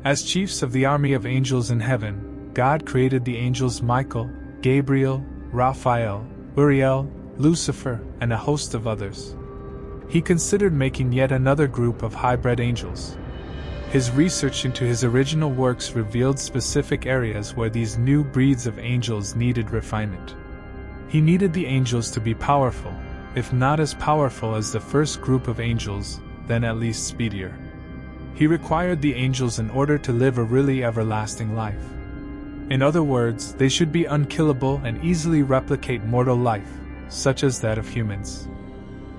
As chiefs of the army of angels in heaven, God created the angels Michael, Gabriel, Raphael, Uriel, Lucifer, and a host of others. He considered making yet another group of hybrid angels. His research into his original works revealed specific areas where these new breeds of angels needed refinement. He needed the angels to be powerful, if not as powerful as the first group of angels, then at least speedier. He required the angels in order to live a really everlasting life. In other words, they should be unkillable and easily replicate mortal life, such as that of humans.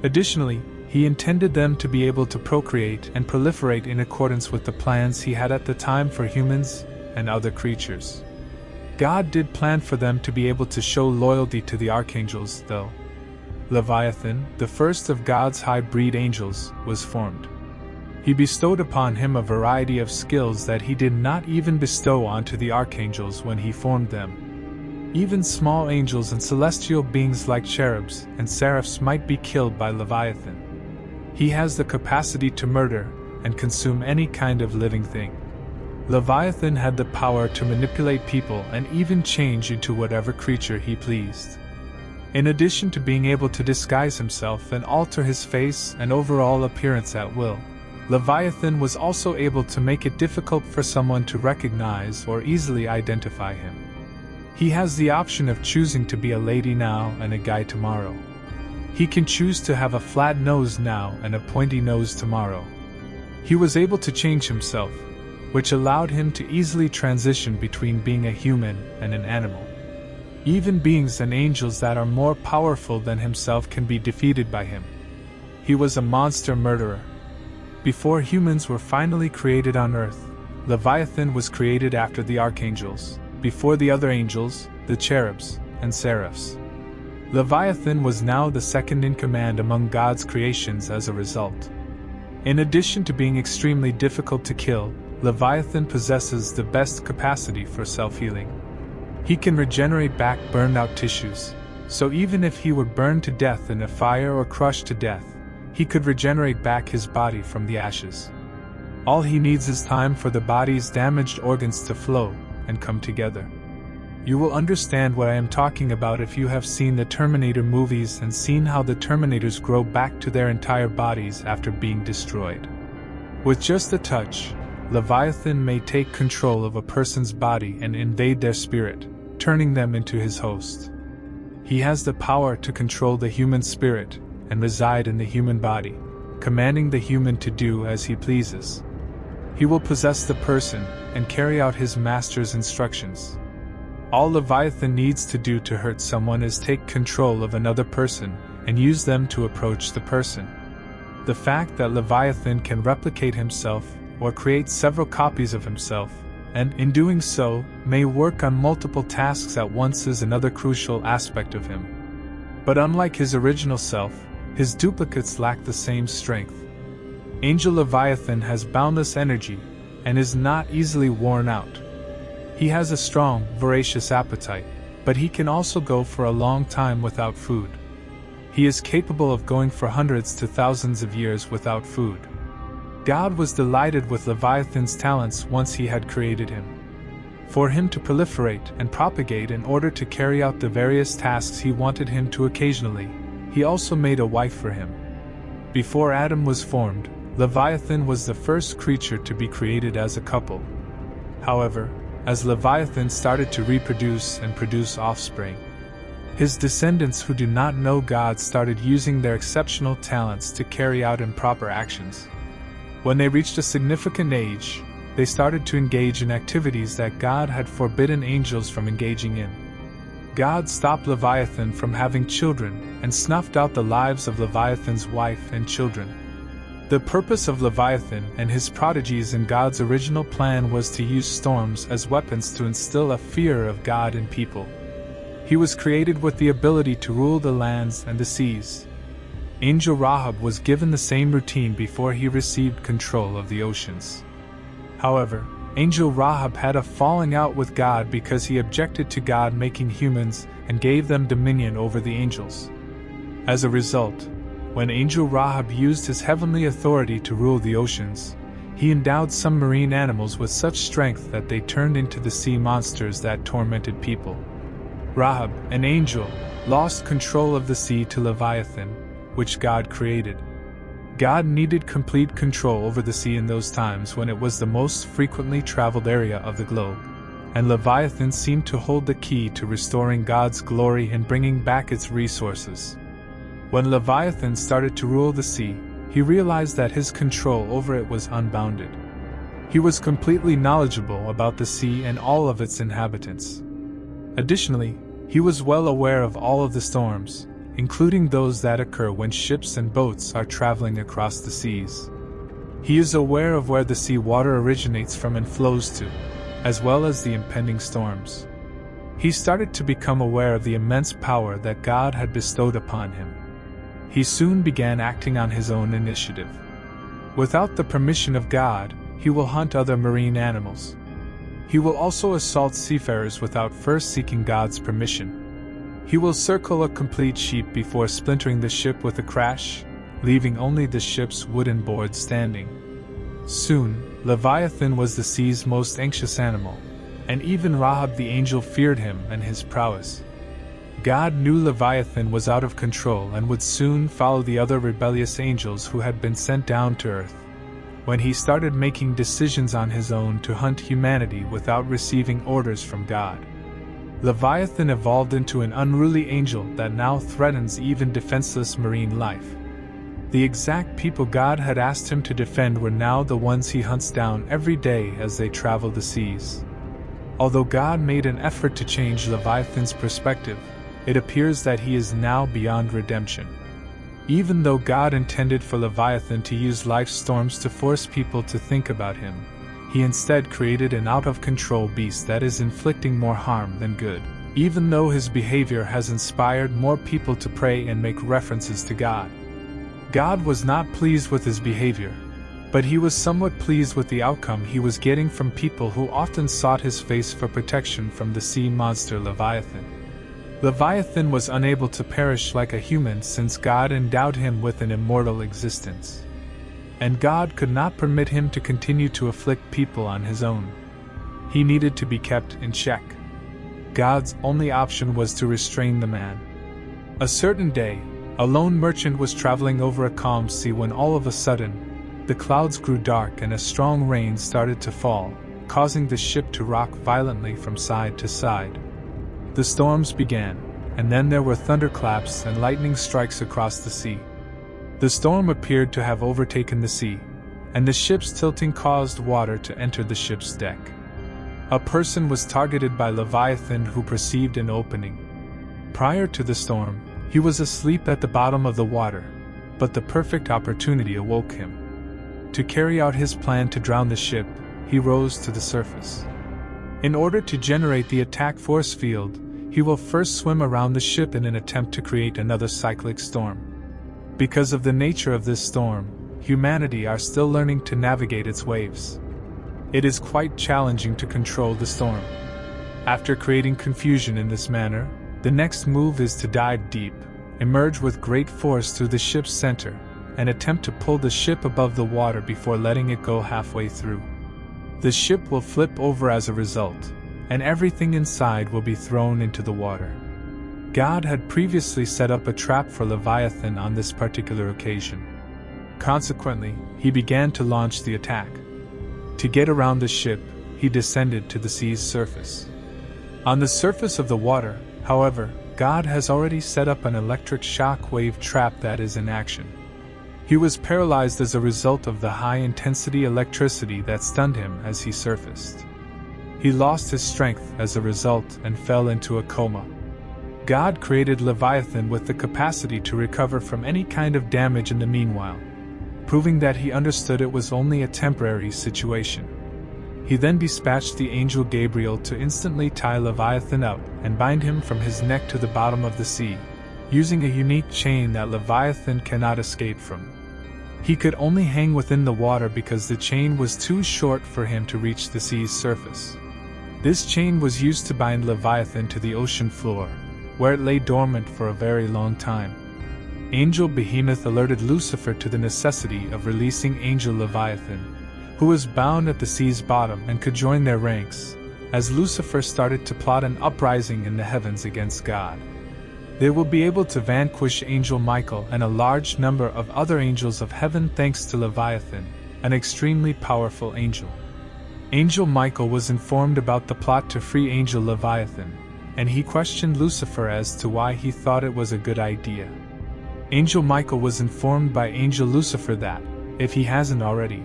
Additionally, he intended them to be able to procreate and proliferate in accordance with the plans he had at the time for humans and other creatures. God did plan for them to be able to show loyalty to the archangels, though. Leviathan, the first of God's high-breed angels, was formed. He bestowed upon him a variety of skills that he did not even bestow onto the archangels when he formed them. Even small angels and celestial beings like cherubs and seraphs might be killed by Leviathan. He has the capacity to murder and consume any kind of living thing. Leviathan had the power to manipulate people and even change into whatever creature he pleased. In addition to being able to disguise himself and alter his face and overall appearance at will, Leviathan was also able to make it difficult for someone to recognize or easily identify him. He has the option of choosing to be a lady now and a guy tomorrow. He can choose to have a flat nose now and a pointy nose tomorrow. He was able to change himself, which allowed him to easily transition between being a human and an animal. Even beings and angels that are more powerful than himself can be defeated by him. He was a monster murderer. Before humans were finally created on earth, Leviathan was created after the archangels, before the other angels, the cherubs, and seraphs. Leviathan was now the second in command among God's creations as a result. In addition to being extremely difficult to kill, Leviathan possesses the best capacity for self-healing. He can regenerate back burned out tissues, so even if he were burned to death in a fire or crushed to death, he could regenerate back his body from the ashes. All he needs is time for the body's damaged organs to flow and come together. You will understand what I am talking about if you have seen the Terminator movies and seen how the Terminators grow back to their entire bodies after being destroyed. With just a touch, Leviathan may take control of a person's body and invade their spirit, turning them into his host. He has the power to control the human spirit and reside in the human body, commanding the human to do as he pleases. He will possess the person and carry out his master's instructions. All Leviathan needs to do to hurt someone is take control of another person and use them to approach the person. The fact that Leviathan can replicate himself or create several copies of himself, and in doing so, may work on multiple tasks at once is another crucial aspect of him. But unlike his original self, his duplicates lack the same strength. Angel Leviathan has boundless energy and is not easily worn out. He has a strong, voracious appetite, but he can also go for a long time without food. He is capable of going for hundreds to thousands of years without food. God was delighted with Leviathan's talents once he had created him. For him to proliferate and propagate in order to carry out the various tasks he wanted him to occasionally, he also made a wife for him. Before Adam was formed, Leviathan was the first creature to be created as a couple. However, as Leviathan started to reproduce and produce offspring, his descendants who do not know God started using their exceptional talents to carry out improper actions. When they reached a significant age, they started to engage in activities that God had forbidden angels from engaging in. God stopped Leviathan from having children and snuffed out the lives of Leviathan's wife and children. The purpose of Leviathan and his prodigies in God's original plan was to use storms as weapons to instill a fear of God in people. He was created with the ability to rule the lands and the seas. Angel Rahab was given the same routine before he received control of the oceans. However, Angel Rahab had a falling out with God because he objected to God making humans and gave them dominion over the angels. As a result, when Angel Rahab used his heavenly authority to rule the oceans, he endowed some marine animals with such strength that they turned into the sea monsters that tormented people. Rahab, an angel, lost control of the sea to Leviathan, which God created. God needed complete control over the sea in those times when it was the most frequently traveled area of the globe, and Leviathan seemed to hold the key to restoring God's glory and bringing back its resources. When Leviathan started to rule the sea, he realized that his control over it was unbounded. He was completely knowledgeable about the sea and all of its inhabitants. Additionally, he was well aware of all of the storms, including those that occur when ships and boats are traveling across the seas. He is aware of where the sea water originates from and flows to, as well as the impending storms. He started to become aware of the immense power that God had bestowed upon him. He soon began acting on his own initiative. Without the permission of God, he will hunt other marine animals. He will also assault seafarers without first seeking God's permission. He will circle a complete ship before splintering the ship with a crash, leaving only the ship's wooden board standing. Soon, Leviathan was the sea's most anxious animal, and even Rahab the angel feared him and his prowess. God knew Leviathan was out of control and would soon follow the other rebellious angels who had been sent down to earth. When he started making decisions on his own to hunt humanity without receiving orders from God, Leviathan evolved into an unruly angel that now threatens even defenseless marine life. The exact people God had asked him to defend were now the ones he hunts down every day as they travel the seas. Although God made an effort to change Leviathan's perspective, it appears that he is now beyond redemption. Even though God intended for Leviathan to use life's storms to force people to think about him, he instead created an out-of-control beast that is inflicting more harm than good. Even though his behavior has inspired more people to pray and make references to God, God was not pleased with his behavior, but he was somewhat pleased with the outcome he was getting from people who often sought his face for protection from the sea monster Leviathan. Leviathan was unable to perish like a human since God endowed him with an immortal existence. And God could not permit him to continue to afflict people on his own. He needed to be kept in check. God's only option was to restrain the man. A certain day, a lone merchant was traveling over a calm sea when all of a sudden, the clouds grew dark and a strong rain started to fall, causing the ship to rock violently from side to side. The storms began, and then there were thunderclaps and lightning strikes across the sea. The storm appeared to have overtaken the sea, and the ship's tilting caused water to enter the ship's deck. A person was targeted by Leviathan who perceived an opening. Prior to the storm, he was asleep at the bottom of the water, but the perfect opportunity awoke him. To carry out his plan to drown the ship, he rose to the surface. In order to generate the attack force field, he will first swim around the ship in an attempt to create another cyclic storm. Because of the nature of this storm, humanity are still learning to navigate its waves. It is quite challenging to control the storm. After creating confusion in this manner, the next move is to dive deep, emerge with great force through the ship's center, and attempt to pull the ship above the water before letting it go halfway through. The ship will flip over as a result, and everything inside will be thrown into the water. God had previously set up a trap for Leviathan on this particular occasion. Consequently, he began to launch the attack. To get around the ship, he descended to the sea's surface. On the surface of the water, however, God has already set up an electric shock wave trap that is in action. He was paralyzed as a result of the high-intensity electricity that stunned him as he surfaced. He lost his strength as a result and fell into a coma. God created Leviathan with the capacity to recover from any kind of damage in the meanwhile, proving that he understood it was only a temporary situation. He then dispatched the angel Gabriel to instantly tie Leviathan up and bind him from his neck to the bottom of the sea, using a unique chain that Leviathan cannot escape from. He could only hang within the water because the chain was too short for him to reach the sea's surface. This chain was used to bind Leviathan to the ocean floor, where it lay dormant for a very long time. Angel Behemoth alerted Lucifer to the necessity of releasing Angel Leviathan, who was bound at the sea's bottom and could join their ranks, as Lucifer started to plot an uprising in the heavens against God. They will be able to vanquish Angel Michael and a large number of other angels of heaven thanks to Leviathan, an extremely powerful angel. Angel Michael was informed about the plot to free Angel Leviathan, and he questioned Lucifer as to why he thought it was a good idea. Angel Michael was informed by Angel Lucifer that, if he hasn't already,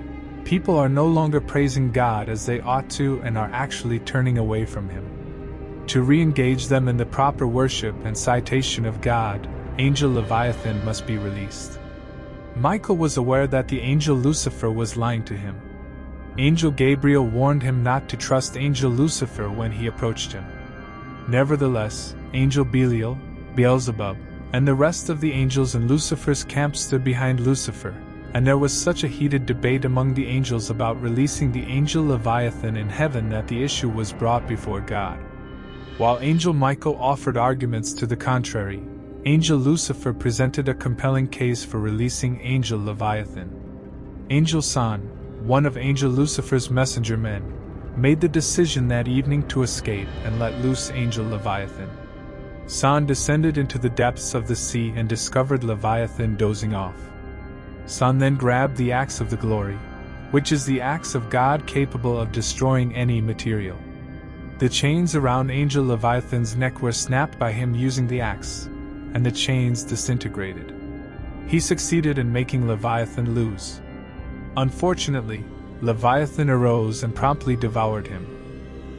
people are no longer praising God as they ought to and are actually turning away from Him. To re-engage them in the proper worship and citation of God, Angel Leviathan must be released. Michael was aware that the angel Lucifer was lying to him. Angel Gabriel warned him not to trust Angel Lucifer when he approached him. Nevertheless, Angel Belial, Beelzebub, and the rest of the angels in Lucifer's camp stood behind Lucifer, and there was such a heated debate among the angels about releasing the angel Leviathan in heaven that the issue was brought before God. While Angel Michael offered arguments to the contrary, Angel Lucifer presented a compelling case for releasing Angel Leviathan. Angel San, one of Angel Lucifer's messenger men, made the decision that evening to escape and let loose Angel Leviathan. San descended into the depths of the sea and discovered Leviathan dozing off. San then grabbed the axe of the glory, which is the axe of God capable of destroying any material. The chains around Angel Leviathan's neck were snapped by him using the axe, and the chains disintegrated. He succeeded in making Leviathan lose. Unfortunately, Leviathan arose and promptly devoured him.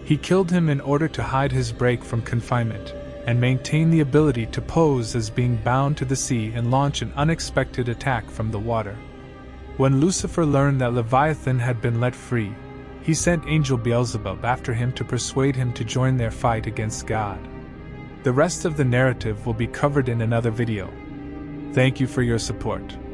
He killed him in order to hide his break from confinement, and maintain the ability to pose as being bound to the sea and launch an unexpected attack from the water. When Lucifer learned that Leviathan had been let free, he sent Angel Beelzebub after him to persuade him to join their fight against God. The rest of the narrative will be covered in another video. Thank you for your support.